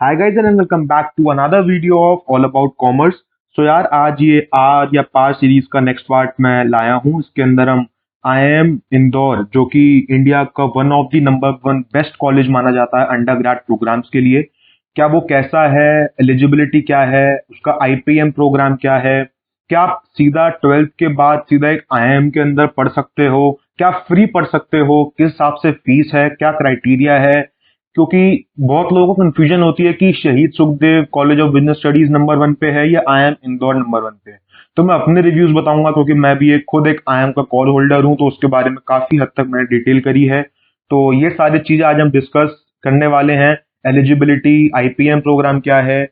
Hi guys and welcome back to another video of All About Commerce। So यार आज ये are या पार series का नेक्स्ट पार्ट मैं लाया हूँ। इसके अंदर हम IIM इंदौर जो कि इंडिया का one of the number one best college माना जाता है अंडर ग्रेड प्रोग्राम्स के लिए, क्या वो कैसा है, एलिजिबिलिटी क्या है, उसका IPM प्रोग्राम क्या है, क्या आप सीधा 12th के बाद सीधा एक IIM के अंदर पढ़ सकते हो, क्या फ्री पढ़ सकते हो, किस हिसाब से फीस है, क्या क्राइटेरिया है। क्योंकि बहुत लोगों को कंफ्यूजन होती है कि शहीद Sukhdev college of business studies number one पे है या IIM इंदौर नंबर वन पे है। तो मैं अपने रिव्यूज बताऊंगा क्योंकि मैं भी खुद एक IIM का कॉल होल्डर हूं, तो उसके बारे में काफी हद तक मैंने डिटेल करी है। तो ये सारी चीजें आज हम डिस्कस करने वाले हैं। एलिजिबिलिटी, IPM प्रोग्राम क्या है,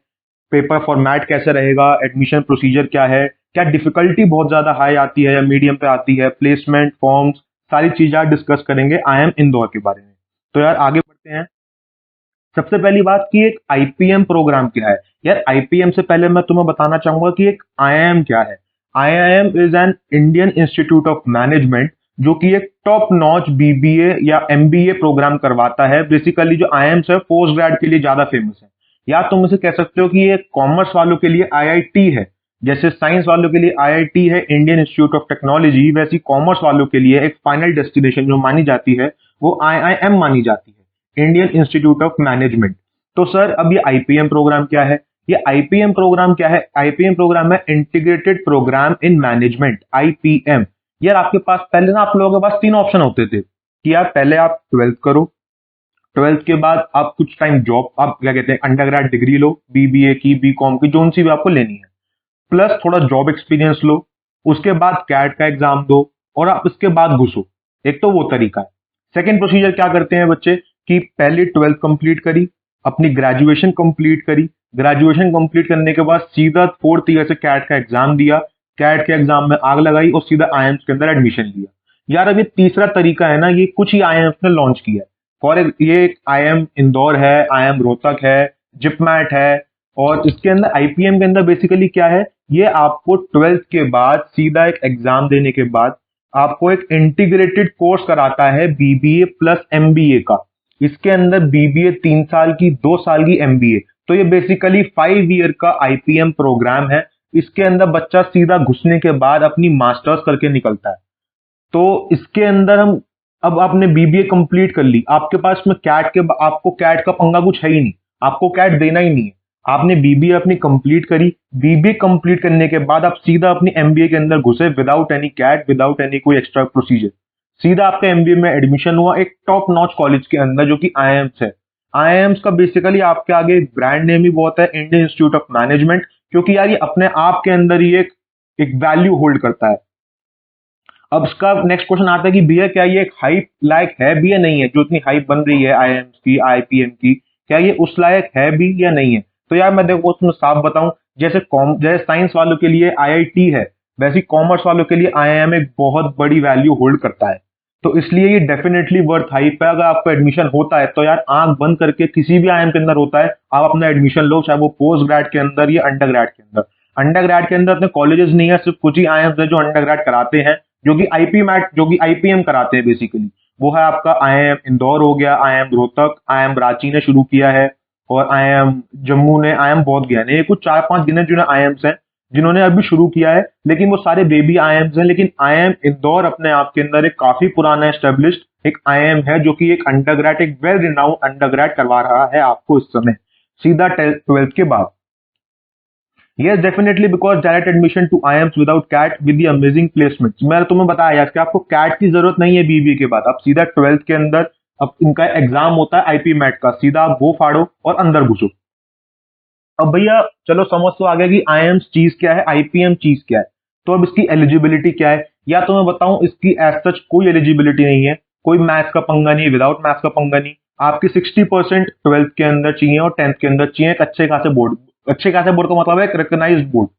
पेपर फॉर्मेट कैसे रहेगा, एडमिशन प्रोसीजर क्या है, क्या डिफिकल्टी बहुत ज्यादा हाई आती है या मीडियम पे आती है, प्लेसमेंट फॉर्म्स, सारी चीजें आज डिस्कस करेंगे IIM इंदौर के बारे में। तो यार आगे बढ़ते हैं। सबसे पहली बात कि एक IPM प्रोग्राम क्या है। यार IPM से पहले मैं तुम्हें बताना चाहूंगा कि एक IIM क्या है। IIM is an Indian institute of management, जो कि एक टॉप नॉच BBA या MBA प्रोग्राम करवाता है। बेसिकली जो IIMs है पोस्ट ग्रेड के लिए ज्यादा फेमस है। या तुम इसे कह सकते हो कि ये कॉमर्स वालों के लिए IIT है, जैसे साइंस वालों के लिए IIT है इंडियन इंस्टीट्यूट ऑफ टेक्नोलॉजी, वैसी कॉमर्स वालों के लिए एक फाइनल डेस्टिनेशन जो मानी जाती है वो IIM मानी जाती है, इंडियन इंस्टीट्यूट ऑफ मैनेजमेंट। तो सर अब ये IPM प्रोग्राम क्या है। ये IPM प्रोग्राम क्या है। IPM प्रोग्राम है integrated program in management, IPM। यार आपके पास पहले ना आप लोगों के पास तीन ऑप्शन होते थे कि यार पहले आप 12th करो, 12th के बाद आप कुछ टाइम जॉब, आप क्या कहते हैं अंडर ग्रेड डिग्री लो, BBA की, BCom की, जो सी भी आपको लेनी है, प्लस थोड़ा जॉब एक्सपीरियंस लो, उसके बाद कैट का एग्जाम दो और आप इसके बाद घुसो। एक तो वो तरीका है। सेकंड प्रोसीजर क्या करते हैं बच्चे कि पहले 12th कंप्लीट करी, अपनी ग्रेजुएशन कंप्लीट करी, ग्रेजुएशन कंप्लीट करने के बाद सीधा 4th ईयर से कैट का एग्जाम दिया, कैट के एग्जाम में आग लगाई और सीधा IIMs के अंदर एडमिशन लिया। यार अब ये तीसरा तरीका है ना, ये कुछ ही IIMs ने लॉन्च किया है। ये एक IIM इंदौर है, IIM रोहतक है, जिपमैट है। और इसके अंदर IPM के अंदर बेसिकली क्या है, ये आपको 12th के बाद सीधा एक एग्जाम देने के बाद आपको एक इंटीग्रेटेड कोर्स कराता है BBA प्लस MBA का। इसके अंदर BBA 3 साल की, 2 साल की MBA। तो ये बेसिकली 5 ईयर का IPM प्रोग्राम है। इसके अंदर बच्चा सीधा घुसने के बाद अपनी मास्टर्स करके निकलता है। तो इसके अंदर हम, अब आपने BBA कंप्लीट कर ली, आपके पास में आपको कैट का पंगा कुछ है ही नहीं, आपको कैट देना ही नहीं है। आपने BBA अपनी कंप्लीट करी, BBA कंप्लीट करने के बाद आप सीधा अपनी MBA के अंदर घुसे without any CAT, without any कोई एक्स्ट्रा प्रोसीजर। सीधा आपका MBA में एडमिशन हुआ एक टॉप नॉच कॉलेज के अंदर जो कि IIMs है। IIMs का बेसिकली आपके आगे ब्रांड नेम ही बहुत है, इंडियन इंस्टीट्यूट ऑफ मैनेजमेंट, क्योंकि यार ये अपने आप के अंदर ही एक वैल्यू होल्ड करता है। अब इसका नेक्स्ट क्वेश्चन आता है कि भैया क्या ये एक हाइप लायक है भी या नहीं है, जो इतनी हाइप बन रही है IIMs की, IPM की, क्या ये उस लायक है भी या नहीं है। तो यार मैं देखो उसमें साफ बताऊं, जैसे साइंस वालों के लिए IIT है, वैसे कॉमर्स वालों के लिए IIM एक बहुत बड़ी वैल्यू होल्ड करता है। तो इसलिए ये डेफिनेटली वर्थ हाइप है। अगर आपको एडमिशन होता है तो यार आंख बंद करके, किसी भी IIM के अंदर होता है, आप अपना एडमिशन लो, चाहे वो पोस्ट ग्रेड के अंदर या अंडर ग्रेड के अंदर। अंडर ग्रेड के अंदर अपने कॉलेजेस नहीं है, सिर्फ कुछ ही IIMs है जो अंडर ग्रेड कराते हैं, जो कि IPM कराते हैं बेसिकली। वो है आपका IIM इंदौर हो गया, IIM रोहतक, IIM रांची ने शुरू किया है, और IIM जम्मू ने, IIM बोध गया ने, ये कुछ 4-5 गिने चुने IIMs हैं जिन्होंने अभी शुरू किया है, लेकिन वो सारे बेबी IIMs हैं। लेकिन IIM इंदौर अपने आप के अंदर एक काफी पुराना एस्टेब्लिश्ड एक IIM है, जो कि एक अंडरग्रेड, एक वेल रिनाउंड अंडरग्रेड करवा रहा है आपको इस समय सीधा 12th के बाद। Yes, definitely, because direct admission to IIMs without CAT with the amazing placements। मैंने तुम्हें बताया यार कि आपको CAT की जरूरत नहीं है BBA के बाद, आप सीधा 12th के अंदर, अब इनका एग्जाम होता है IP मैट का, सीधा आप वो फाड़ो और अंदर घुसो। अब भैया चलो समझ तो आ गया कि IIMs चीज क्या है, IPM चीज क्या है। तो अब इसकी एलिजिबिलिटी क्या है, या तो मैं बताऊं इसकी एज सच कोई एलिजिबिलिटी नहीं है, कोई मैथ्स का पंगा नहीं, विदाउट मैथ्स का पंगा नहीं। आपकी 60% 12th के अंदर चाहिए और 10th के अंदर चाहिए एक अच्छे खासे बोर्ड। अच्छे खासे बोर्ड का मतलब है एक रिकॉग्नाइज्ड बोर्ड,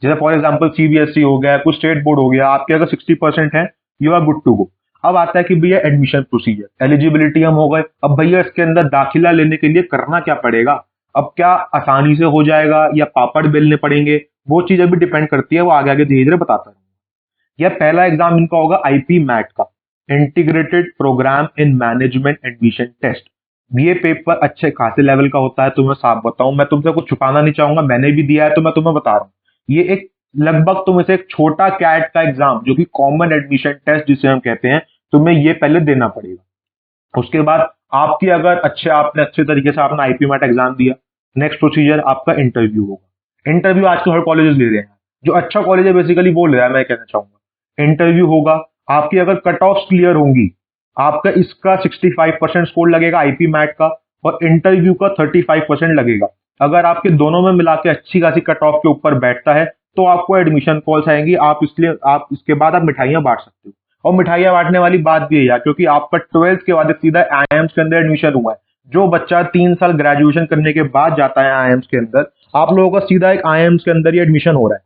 जैसे फॉर एग्जांपल CBSE हो गया, कुछ स्टेट बोर्ड हो गया। आपके अगर 60% है, you are good to go. अब आता है कि भैया एडमिशन प्रोसीजर, एलिजिबिलिटी हम हो गए। अब भैया इसके अंदर दाखिला लेने के लिए करना क्या पड़ेगा। अब क्या आसानी से हो जाएगा या पापड़ बेलने पड़ेंगे, वो चीज अभी डिपेंड करती है, वो आगे आगे धीरे धीरे बताता है। यह पहला एग्जाम इनका होगा IP मैट का, integrated program in management admission test. ये पेपर अच्छे खासे लेवल का होता है, तुम्हें साफ बताऊं, मैं तुमसे कुछ छुपाना नहीं चाहूंगा, मैंने भी दिया है तो मैं तुम्हें बता रहा हूँ। ये एक लगभग तुम इसे एक छोटा कैट का एग्जाम, जो कि कॉमन एडमिशन टेस्ट जिसे हम कहते हैं, तुम्हें ये पहले देना पड़ेगा। उसके बाद आपकी अगर आपने अच्छे तरीके से अपना आईपी मैट एग्जाम दिया, नेक्स्ट प्रोसीजर आपका इंटरव्यू होगा। इंटरव्यू आजकल हर कॉलेजेस ले रहे हैं, जो अच्छा कॉलेज है बेसिकली वो ले रहा है, मैं कहना चाहूंगा। इंटरव्यू होगा, आपकी अगर कट ऑफ क्लियर होंगी, आपका इसका 65% स्कोर लगेगा आईपी मैट का, और इंटरव्यू का 35% लगेगा। अगर आपके दोनों में मिला के अच्छी खासी कट ऑफ के ऊपर बैठता है, तो आपको एडमिशन कॉल्स आएंगी, आप इसलिए आप इसके बाद आप मिठाइयां बांट सकते हो। और मिठाइयां बांटने वाली बात भी है यार, क्योंकि आपका 12th के बाद सीधा आईआईएम्स के अंदर एडमिशन हुआ है। जो बच्चा 3 साल ग्रेजुएशन करने के बाद जाता है आईआईएम्स के अंदर, आप लोगों का सीधा एक आईआईएम्स के अंदर ही एडमिशन हो रहा है।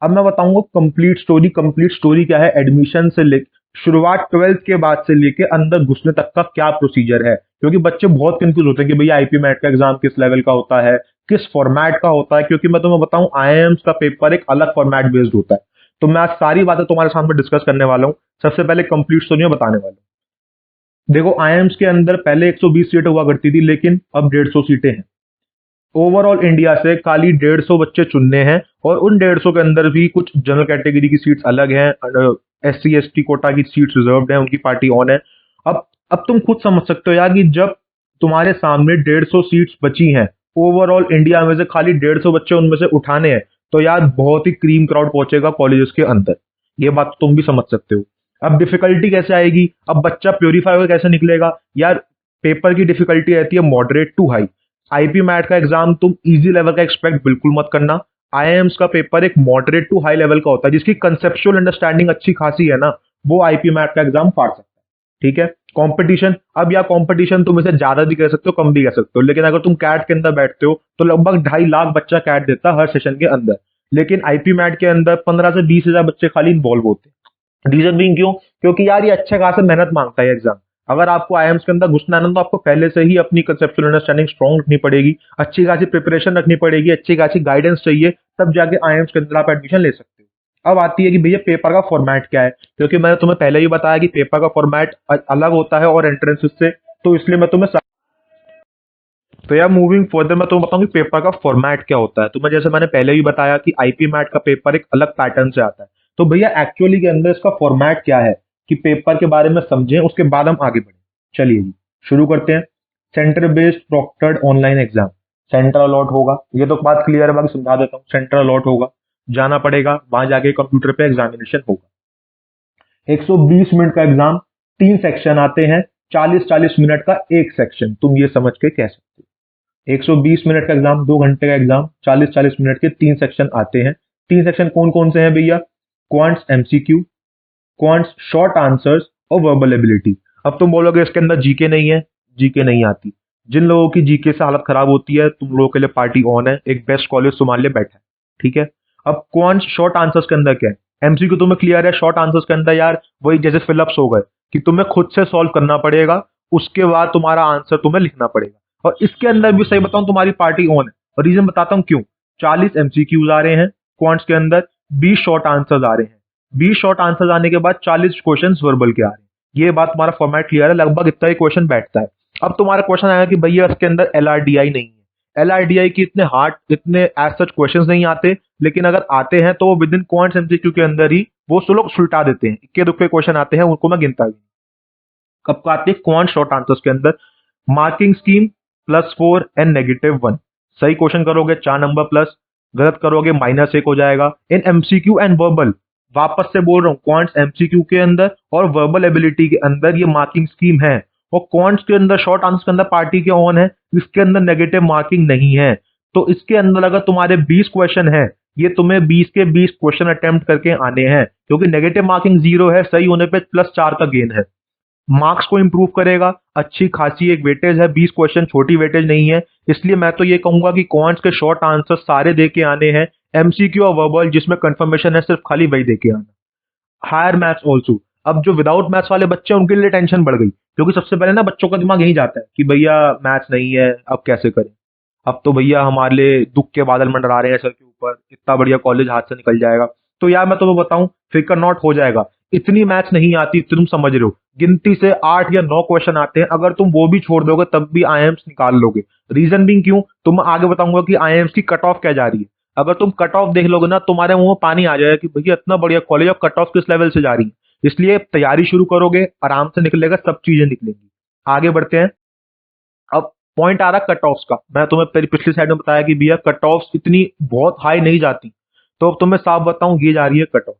अब मैं बताऊंगा कंप्लीट स्टोरी। कंप्लीट स्टोरी क्या है, एडमिशन से लेकर शुरुआत 12th के बाद से लेके अंदर घुसने तक का क्या प्रोसीजर है, क्योंकि बच्चे बहुत कंफ्यूज होते हैं कि भैया आईपी मैट का एग्जाम किस लेवल का होता है, किस फॉर्मेट का होता है। क्योंकि मैं तुम्हें बताऊं, आईआईएम्स का पेपर एक अलग फॉर्मेट बेस्ड होता है। तो मैं आज सारी बातें तुम्हारे सामने डिस्कस करने वाला हूँ। सबसे पहले कंप्लीट स्टोरी में बताने वाला हूँ। देखो, आईआईएम्स के अंदर पहले 120 सीटें हुआ करती थी, लेकिन अब 150 सीटें हैं। ओवरऑल इंडिया से खाली 150 बच्चे चुनने हैं, और उन 150 के अंदर भी कुछ जनरल कैटेगरी की सीट्स अलग हैं, एससी एसटी कोटा की सीट्स रिजर्व्ड हैं, उनकी पार्टी ऑन है। अब तुम खुद समझ सकते हो यार कि जब तुम्हारे सामने 150 सीट्स बची हैं, ओवरऑल इंडिया में से खाली 150 बच्चे उनमें से उठाने हैं, तो यार बहुत ही क्रीम क्राउड पहुंचेगा कॉलेजेस के अंदर। ये बात तुम भी समझ सकते हो। अब डिफिकल्टी कैसे आएगी, अब बच्चा प्योरीफाई होकर कैसे निकलेगा यार। पेपर की डिफिकल्टी रहती है moderate to high. IPMAT का एग्जाम तुम इजी लेवल का एक्सपेक्ट बिल्कुल मत करना। आईआईएम्स का पेपर एक मॉडरेट टू हाई लेवल का होता है, जिसकी कंसेप्चुअल अंडरस्टैंडिंग अच्छी खासी है ना, वो आईपी मैट का एग्जाम फाड़ सकता है। ठीक है। कंपटीशन, अब या कंपटीशन तुम इसे ज्यादा भी कह सकते हो, कम भी कह सकते हो, लेकिन अगर तुम कैट के अंदर बैठते हो तो लगभग 2.5 लाख बच्चा कैट देता है हर सेशन के अंदर। लेकिन आईपी मैट के अंदर 15 से 20 हजार बच्चे खाली इन्वॉल्व होते हैं। रीजन बीइंग क्यों, क्योंकि यार ये अच्छे खासे मेहनत मांगता है एग्जाम। अगर आपको आईएम्स के अंदर घुसना है ना, तो आपको पहले से ही अपनी कंसेप्चुअल अंडरस्टैंडिंग स्ट्रांग रखनी पड़ेगी, अच्छी खासी प्रिपरेशन रखनी पड़ेगी, अच्छी खासी गाइडेंस चाहिए, तब जाके आईएम्स के अंदर आप एडमिशन ले सकते हो। अब आती है कि भैया पेपर का फॉर्मेट क्या है, क्योंकि मैंने तुम्हें पहले ही बताया कि पेपर का फॉर्मेट अलग होता है और एंट्रेंस से, तो इसलिए मैं तुम्हें तो यार मूविंग फर्दर मैं तुम्हें बताऊं कि पेपर का फॉर्मेट क्या होता है। तो मैं जैसे मैंने पहले ही बताया कि आईपी मैट का पेपर एक अलग पैटर्न से आता है। तो भैया एक्चुअली के अंदर इसका फॉर्मेट क्या है, कि पेपर के बारे में समझें, उसके बाद हम आगे बढ़े। चलिए जी, शुरू करते हैं। Centre based proctored online exam. Centre allot होगा, ये तो बात क्लियर है, बाकी समझा देता हूँ। सेंटर अलॉट होगा, जाना पड़ेगा, वहां जाके कंप्यूटर पे एग्जामिनेशन होगा। 120 मिनट का एग्जाम, 3 सेक्शन आते हैं, 40-40 मिनट का एक सेक्शन, तुम ये समझ के कह सकते हो। 120 मिनट का एग्जाम, 2 घंटे का एग्जाम, 40-40 मिनट के 3 सेक्शन आते हैं। 3 सेक्शन कौन कौन से हैं भैया, quants MCQ, quants short answers, और वर्बल एबिलिटी। अब तुम बोलोगे इसके अंदर जीके नहीं है, जीके नहीं आती। जिन लोगों की जीके से हालत खराब होती है, तुम लोगों के लिए पार्टी ऑन है, एक बेस्ट कॉलेज तुम्हारे लिए बैठा है। ठीक है। अब क्वांट्स शॉर्ट आंसर्स के अंदर क्या है, एमसीक्यू तुम्हें क्लियर है। शॉर्ट आंसर्स के अंदर यार वही जैसे फिलअप्स हो गए, कि तुम्हें खुद से सॉल्व करना पड़ेगा, उसके बाद तुम्हारा आंसर तुम्हें लिखना पड़ेगा। और इसके अंदर भी सही बताऊं, तुम्हारी पार्टी ऑन है, और रीजन बताता हूं क्यों। 40 एमसीक्यूज आ रहे हैं क्वांट्स के अंदर, 20 शॉर्ट आंसर्स आ रहे हैं। 20 शॉर्ट आंसर्स आने के बाद 40 क्वेश्चन वर्बल के आ रहे हैं। ये बात तुम्हारा फॉर्मेट क्लियर है, लगभग इतना ही क्वेश्चन बैठता है। अब तुम्हारा क्वेश्चन आएगा कि भैया इसके अंदर एलआरडीआई नहीं है। एलआरडीआई की इतने हार्ड, इतने एज सच क्वेश्चन नहीं आते, लेकिन अगर आते हैं तो वो विद इन क्वांट्स एमसीक्यू के अंदर ही वो लोग सुलटा देते हैं। इक्के दुक्के क्वेश्चन आते हैं, उनको मैं गिनता भी नहीं। कब का आते हैं क्वांट शॉर्ट आंसर्स के अंदर, मार्किंग स्कीम +4 एंड -1। सही क्वेश्चन करोगे 4 नंबर प्लस, गलत करोगे -1 हो जाएगा। इन एमसीक्यू एंड वर्बल, वापस से बोल रहा हूँ, क्वांट्स एमसीक्यू के अंदर और वर्बल एबिलिटी के अंदर ये मार्किंग स्कीम है। और क्वांट्स के अंदर शॉर्ट आंसर के अंदर पार्टी के ऑन है, इसके अंदर नेगेटिव मार्किंग नहीं है। तो इसके अंदर अगर तुम्हारे 20 क्वेश्चन है, ये तुम्हें 20 के 20 क्वेश्चन अटेम्प्ट करके आने हैं, क्योंकि नेगेटिव मार्किंग 0 है, सही होने पे +4 का गेन है। मार्क्स को इंप्रूव करेगा, अच्छी खासी एक वेटेज है, 20 क्वेश्चन छोटी वेटेज नहीं है। इसलिए मैं तो ये कहूंगा कि क्वांट्स के शॉर्ट आंसर सारे दे के आने हैं, एमसीक्यू और वर्बल जिसमें कंफर्मेशन है सिर्फ खाली वही दे के आना। Higher maths also. अब जो विदाउट मैथ्स वाले बच्चे हैं उनके लिए टेंशन बढ़ गई, क्योंकि सबसे पहले ना बच्चों का दिमाग यही जाता है कि भैया मैथ्स नहीं है, अब कैसे करें। अब तो भैया हमारे लिए दुख के बादल मंडरा रहे हैं सर के ऊपर, इतना बढ़िया कॉलेज हाथ से निकल जाएगा। तो यार मैं तुम्हें बताऊं, फिकर नॉट हो जाएगा। इतनी मैथ्स नहीं आती, इतनी तुम समझ रहे हो। गिनती से 8 या 9 क्वेश्चन आते हैं, अगर तुम वो भी छोड़ दोगे तब भी आईएम्स निकाल लोगे। रीजन भी क्यों, तुम आगे बताऊंगा कि आईएम्स की कट ऑफ क्या जा रही है। अगर तुम कट ऑफ देख लोगे ना, तुम्हारे मुंह में पानी आ जाएगा कि भैया इतना बढ़िया कॉलेज और कट ऑफ किस लेवल से जा रही है। इसलिए तैयारी शुरू करोगे, आराम से निकलेगा, सब चीजें निकलेंगी। आगे बढ़ते हैं। अब पॉइंट आ रहा कट ऑफ्स का। मैं तुम्हें तेरी पिछली साइड में बताया कि भैया कट ऑफ्स इतनी बहुत हाई नहीं जाती, तो अब तुम्हें साफ बताऊं, ये जा रही है cut off.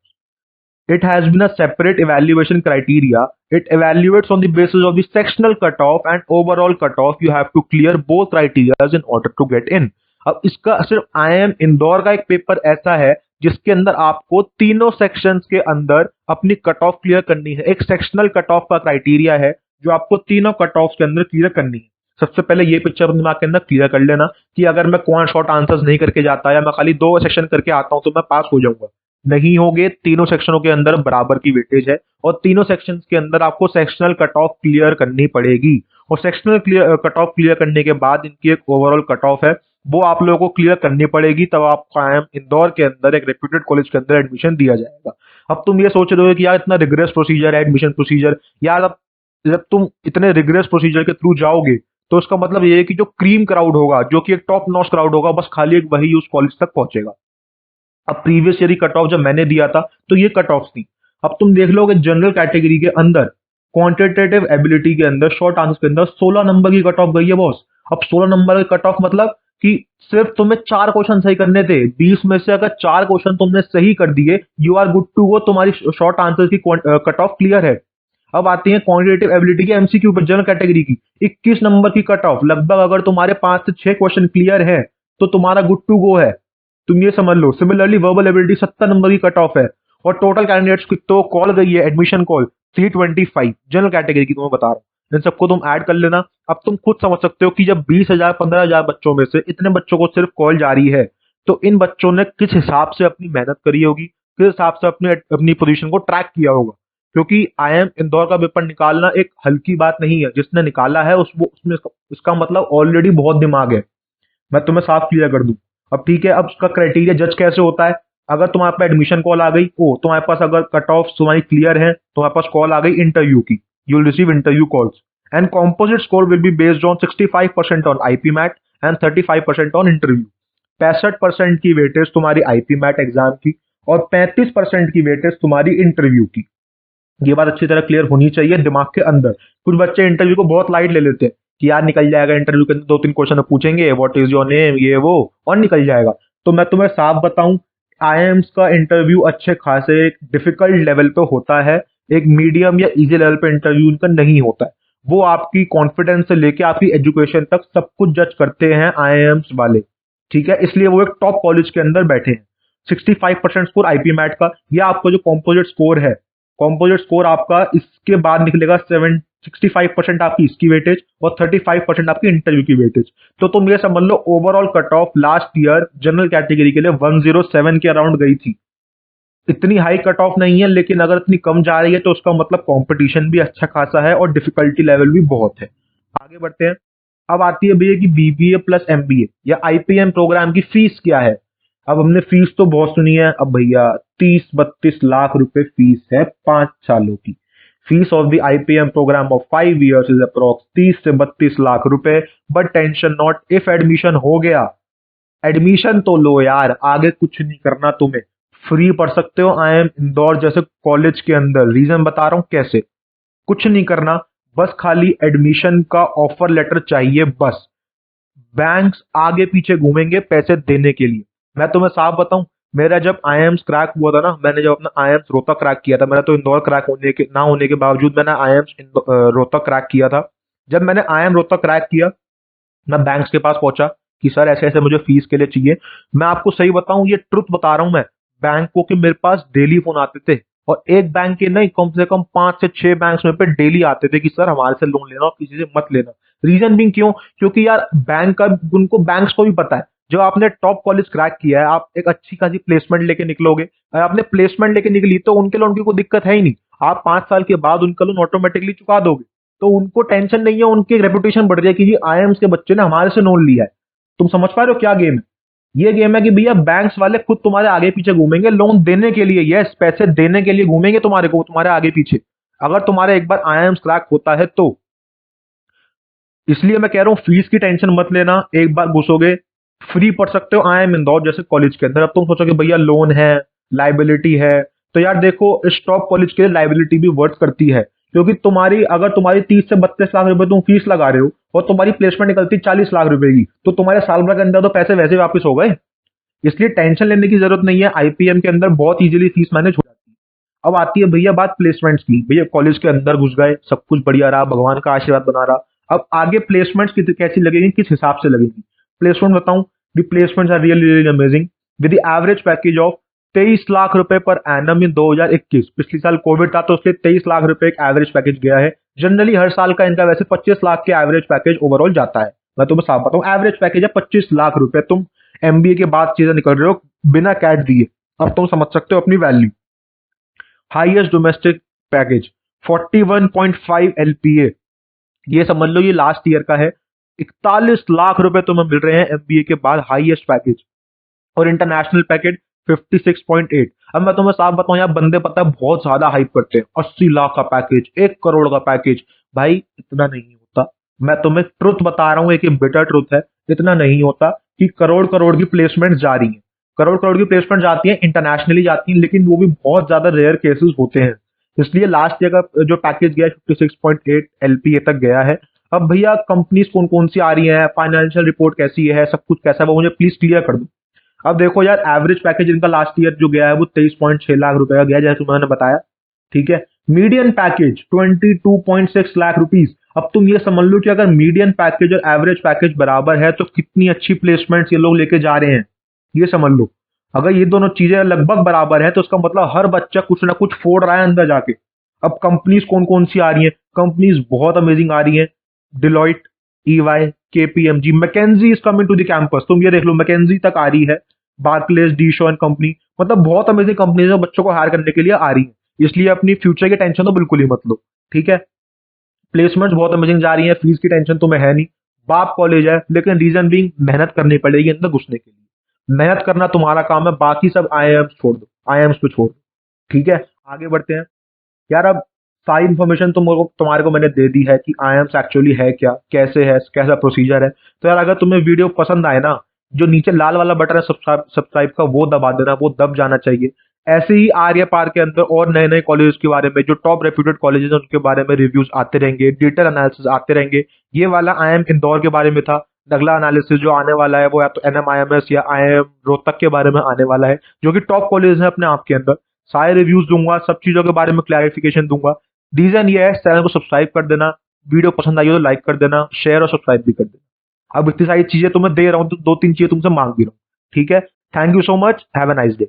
It has been a separate evaluation criteria. It evaluates on the basis of the sectional cutoff and overall cutoff. You have to clear both criteria in order to get in. अब इसका सिर्फ IM Indore का एक paper ऐसा है जिसके अंदर आपको तीनों सेक्शंस के अंदर अपनी कट ऑफ क्लियर करनी है। एक सेक्शनल कट ऑफ का क्राइटेरिया है जो आपको तीनों कट ऑफ के अंदर क्लियर करनी है। सबसे पहले ये पिक्चर अपने दिमाग के अंदर क्लियर कर लेना कि अगर मैं क्वांट शॉर्ट आंसर्स नहीं करके जाता या मैं खाली 2 सेक्शन करके आता हूं तो मैं पास हो जाऊंगा। नहीं होगे, तीनों सेक्शनों के अंदर बराबर की वेटेज है और तीनों सेक्शंस के अंदर आपको सेक्शनल कट ऑफ क्लियर करनी पड़ेगी। और सेक्शनल कट ऑफ क्लियर करने के बाद इनकी एक ओवरऑल कट ऑफ है, वो आप लोगों को क्लियर करनी पड़ेगी, तब आपको आईएम इंदौर के अंदर एक रेप्यूटेड कॉलेज के अंदर एडमिशन दिया जाएगा। अब तुम ये सोच रहे हो कि यार इतना रिग्रेस प्रोसीजर है एडमिशन प्रोसीजर, यार अब जब तुम इतने रिग्रेस प्रोसीजर के थ्रू जाओगे तो उसका मतलब ये है कि जो क्रीम क्राउड होगा, जो कि एक टॉप नॉच क्राउड होगा, बस खाली एक वही उस कॉलेज तक पहुंचेगा। अब प्रीवियस ईयर कट ऑफ जब मैंने दिया था तो ये कट ऑफ थी। अब तुम देख लो कि जनरल कैटेगरी के अंदर क्वांटिटेटिव एबिलिटी के अंदर शॉर्ट आंसर के अंदर 16 नंबर की कट ऑफ गई है बॉस। अब 16 नंबर की कट ऑफ मतलब कि सिर्फ तुम्हें 4 क्वेश्चन सही करने थे, 20 में से अगर 4 क्वेश्चन तुमने सही कर दिए, you are good to go, तुम्हारी शॉर्ट आंसर की कट ऑफ क्लियर है। अब आती है क्वांटिटेटिव एबिलिटी की एमसीक्यू पर जनरल कैटेगरी की 21 नंबर की कट ऑफ। लगभग अगर तुम्हारे 5 से 6 क्वेश्चन क्लियर है तो तुम्हारा गुड टू गो है, तुम ये समझ लो। सिमिलरली वर्बल एबिलिटी 70 नंबर की कट ऑफ है और टोटल कैंडिडेट्स की तो कॉल गई है एडमिशन कॉल 325 जनरल कैटेगरी की, तुम्हें बता रहा हूँ। इन सबको तुम ऐड कर लेना। अब तुम खुद समझ सकते हो कि जब 20,000 15,000 बच्चों में से इतने बच्चों को सिर्फ कॉल जा रही है तो इन बच्चों ने किस हिसाब से अपनी मेहनत करी होगी, किस हिसाब से अपनी अपनी पोजीशन को ट्रैक किया होगा। क्योंकि आईएम इंदौर का पेपर निकालना एक हल्की बात नहीं है। जिसने निकाला है उसमें इसका मतलब ऑलरेडी बहुत दिमाग है। मैं तुम्हें साफ क्लियर कर दूं। अब ठीक है, अब उसका क्राइटेरिया जज कैसे होता है। अगर तुम्हारे पास एडमिशन कॉल आ गई, ओ तुम्हारे पास अगर कट ऑफ तुम्हारी क्लियर है, तुम्हारे पास कॉल आ गई इंटरव्यू की, you will receive interview calls and composite score will be based on 65% on IPMAT and 35% on interview. 65% की वेटेज तुम्हारी आईपी मैट एग्जाम की और 35% की वेटेज तुम्हारी इंटरव्यू की। ये बात अच्छी तरह क्लियर होनी चाहिए दिमाग के अंदर। कुछ बच्चे इंटरव्यू को बहुत लाइट ले लेते हैं कि यार निकल जाएगा, इंटरव्यू के अंदर 2-3 क्वेश्चन पूछेंगे, व्हाट इज योर नेम, ये वो, और निकल जाएगा। तो मैं तुम्हें साफ बताऊं, आईएम्स का इंटरव्यू अच्छे खासे डिफिकल्ट लेवल पे होता है, एक मीडियम या इजी लेवल पे इंटरव्यू उनका नहीं होता है। वो आपकी कॉन्फिडेंस से लेके आपकी एजुकेशन तक सब कुछ जज करते हैं आईएम्स वाले, ठीक है। इसलिए वो एक टॉप कॉलेज के अंदर बैठे हैं। 65% स्कोर आईपी मैट का, या आपका जो कॉम्पोजिट स्कोर है, कॉम्पोजिट स्कोर आपका इसके बाद निकलेगा 65% आपकी इसकी वेटेज और 35% आपकी इंटरव्यू की वेटेज। तो तुम ये समझ लो overall cut off last year general category के लिए 107 के अराउंड गई थी। इतनी हाई कट ऑफ नहीं है, लेकिन अगर इतनी कम जा रही है तो उसका मतलब कंपटीशन भी अच्छा खासा है और डिफिकल्टी लेवल भी बहुत है। आगे बढ़ते हैं। अब आती है भैया कि बीबीए प्लस एमबीए या आईपीएम प्रोग्राम की फीस क्या है। अब हमने फीस तो बहुत सुनी है। अब भैया 30-32 लाख रुपए फीस है 5 सालों की। Fees of the IPM program of 5 years is approx 30 से 32 लाख रुपए। But tension not, if admission हो गया, एडमिशन तो लो यार, आगे कुछ नहीं करना, तुम्हें फ्री पढ़ सकते हो आईएम इंदौर जैसे कॉलेज के अंदर। रीजन बता रहा हूं कैसे। कुछ नहीं करना, बस खाली एडमिशन का ऑफर लेटर चाहिए बस। बैंक्स आगे पीछे घूमेंगे पैसे देने के लिए। मैं तुम्हें साफ बताऊं, मेरा जब आईएम्स क्रैक हुआ था ना, मैंने जब अपना आईएम्स रोहतक क्रैक किया था, मेरा तो इंदौर क्रैक होने के ना होने के बावजूद मैंने आईएम्स रोहतक क्रैक किया था। जब मैंने आईएम रोहतक क्रैक किया, मैं बैंक्स के पास पहुंचा कि सर ऐसे ऐसे मुझे फीस के लिए चाहिए। मैं आपको सही बताऊं, ये ट्रुथ बता रहा हूं मैं, बैंकों के मेरे पास डेली फोन आते थे और एक बैंक के नहीं, कम से कम 5 से 6 बैंक्स में पे डेली आते थे कि सर हमारे से लोन लेना और किसी से मत लेना। रीजन भी क्यों, क्योंकि यार बैंक का, उनको बैंक्स को भी पता है जब आपने टॉप कॉलेज क्रैक किया है, आप एक अच्छी खासी प्लेसमेंट लेके निकलोगे। अगर आपने प्लेसमेंट लेके निकली तो उनके लोन की कोई दिक्कत है ही नहीं, आप 5 साल के बाद उनका लोन ऑटोमेटिकली चुका दोगे। तो उनको टेंशन नहीं है, उनकी रेपुटेशन बढ़ रही है कि जी आईएम्स के बच्चे ने हमारे से लोन लिया है। तुम समझ पा रहे हो क्या गेम है। ये गेम है कि भैया बैंक्स वाले खुद तुम्हारे आगे पीछे घूमेंगे लोन देने के लिए, यस पैसे देने के लिए घूमेंगे तुम्हारे को, तुम्हारे आगे पीछे। अगर तुम्हारा एक बार आईआईएम क्रैक होता है तो। इसलिए मैं कह रहा हूँ फीस की टेंशन मत लेना, एक बार घुसोगे फ्री पढ़ सकते हो आईआईएम इंदौर जैसे कॉलेज के अंदर। अब तुम सोचोगे भैया लोन है, लाइबिलिटी है, तो यार देखो इस टॉप कॉलेज के लिए लाइबिलिटी भी वर्क करती है, क्योंकि तुम्हारी अगर तुम्हारी 30 से 32 लाख रुपए तुम फीस लगा रहे हो और तुम्हारी प्लेसमेंट निकलती 40 लाख रुपए की, तो तुम्हारे साल भर के अंदर तो पैसे वैसे वापस हो गए। इसलिए टेंशन लेने की जरूरत नहीं है, आईपीएम के अंदर बहुत इजीली फीस मैनेज हो जाती है। अब आती है भैया बात प्लेसमेंट्स की। भैया कॉलेज के अंदर घुस गए, सब कुछ बढ़िया रहा, भगवान का आशीर्वाद बना रहा। अब आगे प्लेसमेंट्स कैसी लगेगी, किस हिसाब से लगेगी। प्लेसमेंट बताऊं, the placements are really really amazing with the average package of 23 lakh रुपए पर एनम इन 2021। पिछले साल कोविड था तो उसके 23 लाख रुपए एक एवरेज पैकेज गया है। जनरली हर साल का इनका वैसे 25 लाख के एवरेज पैकेज ओवरऑल जाता है। मैं तुम्हें साफ बताऊं, एवरेज पैकेज है 25 लाख रुपए। तुम एमबीए के बाद चीजें निकल रहे हो बिना कैट दिए, अब तुम समझ सकते हो अपनी value. Highest domestic package 41.5 LPA, ये समझ लो ये लास्ट ईयर का है। 41 लाख रुपए तुम्हें मिल रहे हैं एमबीए के बाद, हाईएस्ट पैकेज। और इंटरनेशनल पैकेज 56.8। अब मैं तुम्हें साफ बताऊं, यार बंदे पता है बहुत ज्यादा हाइप करते हैं, 80 लाख का पैकेज, 1 करोड़ का पैकेज। भाई इतना नहीं होता, मैं तुम्हें ट्रुथ बता रहा हूँ, एक बिटर ट्रुथ है। इतना नहीं होता कि करोड़ करोड़ की प्लेसमेंट जा रही है। करोड़ करोड़ की प्लेसमेंट जाती है, इंटरनेशनली जाती है, लेकिन वो भी बहुत ज्यादा रेयर केसेस होते हैं। इसलिए लास्ट ईयर का जो पैकेज गया 56.8 एलपीए तक गया है। अब भैया कंपनीज कौन कौन सी आ रही है, फाइनेंशियल रिपोर्ट कैसी है, सब कुछ कैसा है, वो मुझे प्लीज क्लियर कर दो। अब देखो यार, एवरेज पैकेज इनका लास्ट ईयर जो गया है वो 23.6 लाख रुपए का गया, जैसे मैंने बताया। ठीक है, मीडियन पैकेज 22.6 लाख रुपीज। अब तुम ये समझ लो कि अगर मीडियन पैकेज और एवरेज पैकेज बराबर है तो कितनी अच्छी प्लेसमेंट्स ये लोग लेके जा रहे हैं, ये समझ लो। अगर ये दोनों चीजें लगभग बराबर है तो उसका मतलब हर बच्चा कुछ ना कुछ फोड़ रहा है अंदर जाके। अब कंपनीज कौन कौन सी आ रही है, कंपनीज बहुत अमेजिंग आ रही है। Deloitte, EY, KPMG, McKinsey is coming to the campus. तुम ये देख लो, मैकेंजी तक आ रही है, बार्कलेज, डीशो एंड कंपनी, मतलब बहुत अमेजिंग कंपनीज है बच्चों को हायर करने के लिए आ रही है। इसलिए अपनी फ्यूचर की टेंशन तो बिल्कुल ही मत लो। ठीक है, प्लेसमेंट्स बहुत अमेजिंग जा रही है, फीस की टेंशन तुम्हें है नहीं। बाप कॉलेज है, लेकिन रीजन भी मेहनत करनी पड़ेगी अंदर घुसने के लिए। मेहनत करना तुम्हारा काम है, बाकी सब आईएम्स छोड़ दो, आईएम्स पे छोड़ दो। ठीक है, आगे बढ़ते हैं। यार अब सारी इन्फॉर्मेशन तुम्हारे को मैंने दे दी है कि आईएम्स एक्चुअली है क्या, कैसे है, कैसा प्रोसीजर है। तो यार अगर तुम्हें वीडियो पसंद आए ना, जो नीचे लाल वाला बटन है सब्सक्राइब सब्सक्राइब का, वो दबा देना, वो दब जाना चाहिए। ऐसे ही आर्य पार के अंदर और नए नए कॉलेजेस के बारे में, जो टॉप रेप्यूटेड कॉलेजेस हैं उनके बारे में रिव्यूज आते रहेंगे, डिटेल एनालिसिस आते रहेंगे। ये वाला आईएम इंदौर के बारे में था। अगला एनालिसिस जो आने वाला है वो या तो एनएमआईएमएस या आईएम रोहतक के बारे में आने वाला है, जो कि टॉप कॉलेज है अपने आप के अंदर। सारे रिव्यूज दूंगा, सब चीजों के बारे में क्लैरिफिकेशन दूंगा। रीजन ये है, चैनल को सब्सक्राइब कर देना, वीडियो पसंद आई हो तो लाइक कर देना, शेयर और सब्सक्राइब भी कर देना। अब इतनी सारी चीजें तुम्हें दे रहा हूँ तो दो तीन चीजें तुमसे मांग भी रहा हूँ। ठीक है, thank you so much, have a nice day.